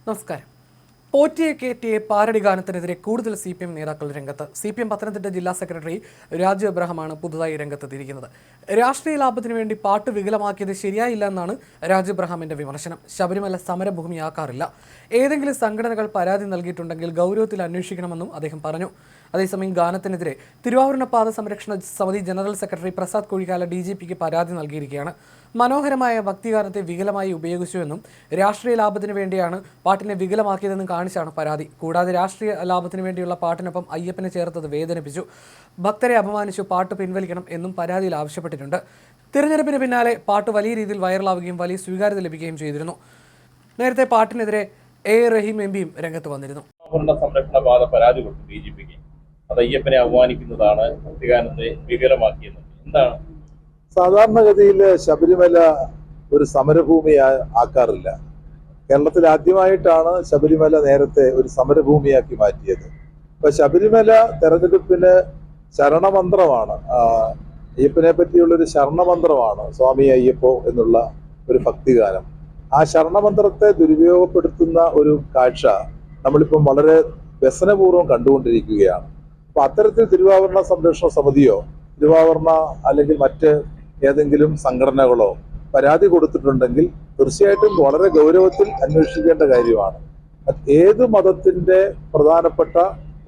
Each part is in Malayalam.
നമസ്കാരം. പോറ്റിയെ കയറ്റിയെ പാരടി ഗാനത്തിനെതിരെ കൂടുതൽ CPM നേതാക്കൾ രംഗത്ത്. CPM പത്തനംതിട്ട ജില്ലാ സെക്രട്ടറി രാജു എബ്രഹാമാണ് പുതുതായി രംഗത്തെത്തിയിരിക്കുന്നത്. രാഷ്ട്രീയ ലാഭത്തിനു വേണ്ടി പാട്ട് വികലമാക്കിയത് ശരിയായില്ല എന്നാണ് രാജു എബ്രഹാമിന്റെ വിമർശനം. ശബരിമല സമരഭൂമിയാക്കാറില്ല. ഏതെങ്കിലും സംഘടനകൾ പരാതി നൽകിയിട്ടുണ്ടെങ്കിൽ ഗൗരവത്തിൽ അന്വേഷിക്കണമെന്നും അദ്ദേഹം പറഞ്ഞു. അതേസമയം ഗാനത്തിനെതിരെ തിരുവാഭരണ പാത സംരക്ഷണ സമിതി ജനറൽ സെക്രട്ടറി പ്രസാദ് കുഴിക്കാല DGPക്ക് പരാതി നൽകിയിരിക്കുകയാണ്. മനോഹരമായ ഭക്തിഗാനത്തെ വികലമായി ഉപയോഗിച്ചുവെന്നും രാഷ്ട്രീയ ലാഭത്തിനു വേണ്ടിയാണ് പാട്ടിനെ വികലമാക്കിയതെന്നും കാണിച്ചാണ് പരാതി. കൂടാതെ രാഷ്ട്രീയ ലാഭത്തിനു വേണ്ടിയുള്ള പാട്ടിനൊപ്പം അയ്യപ്പനെ ചേർത്തത് വേദനിപ്പിച്ചു, ഭക്തരെ അപമാനിച്ചു, പാട്ട് പിൻവലിക്കണം എന്നും പരാതിയിൽ ആവശ്യപ്പെട്ടിട്ടുണ്ട്. തിരഞ്ഞെടുപ്പിന് പിന്നാലെ പാട്ട് വലിയ രീതിയിൽ വൈറലാവുകയും വലിയ സ്വീകാര്യത ലഭിക്കുകയും ചെയ്തിരുന്നു. നേരത്തെ പാട്ടിനെതിരെ A. റഹീം MPയും രംഗത്ത് വന്നിരുന്നു. സംരക്ഷണ പാത പരാതി കൊടുത്തു DGPക്ക്. അത് അയ്യപ്പനെ അവമാനിക്കുന്നതാണ്, ഭക്തിഗാനത്തെ വികലമാക്കിയെന്ന്. എന്താണ്? സാധാരണഗതിയിൽ ശബരിമല ഒരു സമരഭൂമി ആക്കാറില്ല. കേരളത്തിൽ ആദ്യമായിട്ടാണ് ശബരിമല നേരത്തെ ഒരു സമരഭൂമിയാക്കി മാറ്റിയത്. ഇപ്പൊ ശബരിമല തെരഞ്ഞെടുപ്പിന് ശരണമന്ത്രമാണ്, അയ്യപ്പനെ പറ്റിയുള്ളൊരു ശരണമന്ത്രമാണ് സ്വാമി അയ്യപ്പോ എന്നുള്ള ഒരു ഭക്തിഗാനം. ആ ശരണമന്ത്രത്തെ ദുരുപയോഗപ്പെടുത്തുന്ന ഒരു കാഴ്ച നമ്മളിപ്പം വളരെ വ്യസനപൂർവ്വം കണ്ടുകൊണ്ടിരിക്കുകയാണ്. അപ്പൊ അത്തരത്തിൽ തിരുവാഭരണ സംരക്ഷണ സമിതിയോ തിരുവാഭരണ അല്ലെങ്കിൽ മറ്റ് ഏതെങ്കിലും സംഘടനകളോ പരാതി കൊടുത്തിട്ടുണ്ടെങ്കിൽ തീർച്ചയായിട്ടും വളരെ ഗൗരവത്തിൽ അന്വേഷിക്കേണ്ട കാര്യമാണ്. ഏത് മതത്തിന്റെ പ്രധാനപ്പെട്ട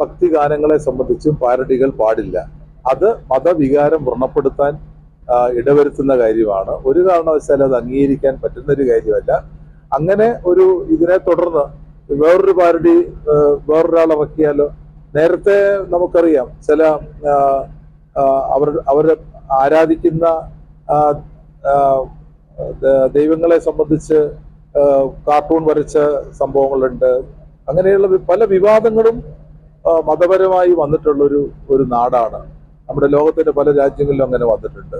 ഭക്തിഗാനങ്ങളെ സംബന്ധിച്ചും പാരഡികൾ പാടില്ല. അത് മതവികാരം വ്രണപ്പെടുത്താൻ ഇടവരുത്തുന്ന കാര്യമാണ്. ഒരു കാരണവശാലും അത് അംഗീകരിക്കാൻ പറ്റുന്നൊരു കാര്യമല്ല. അങ്ങനെ ഒരു ഇതിനെ തുടർന്ന് വേറൊരു പാരഡി വേറൊരാൾ ഇറക്കിയാലോ? നേരത്തെ നമുക്കറിയാം ചില അവർ ആരാധിക്കുന്ന ദൈവങ്ങളെ സംബന്ധിച്ച് കാർട്ടൂൺ വരച്ച സംഭവങ്ങളുണ്ട്. അങ്ങനെയുള്ള പല വിവാദങ്ങളും മതപരമായി വന്നിട്ടുള്ള ഒരു നാടാണ്. നമ്മുടെ ലോകത്തിന്റെ പല രാജ്യങ്ങളിലും അങ്ങനെ വന്നിട്ടുണ്ട്.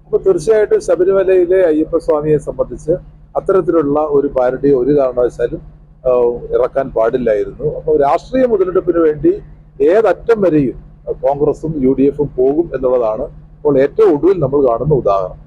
അപ്പൊ തീർച്ചയായിട്ടും ശബരിമലയിലെ അയ്യപ്പസ്വാമിയെ സംബന്ധിച്ച് അത്തരത്തിലുള്ള ഒരു പാരഡി ഒരു കാരണവശാലും ഇറക്കാൻ പാടില്ലായിരുന്നു. അപ്പോൾ രാഷ്ട്രീയ മുതലെടുപ്പിന് വേണ്ടി ഏതറ്റം വരെയും കോൺഗ്രസും UDFും പോകും എന്നുള്ളതാണ് ഇപ്പോൾ ഏറ്റവും ഒടുവിൽ നമ്മൾ കാണുന്ന ഉദാഹരണം.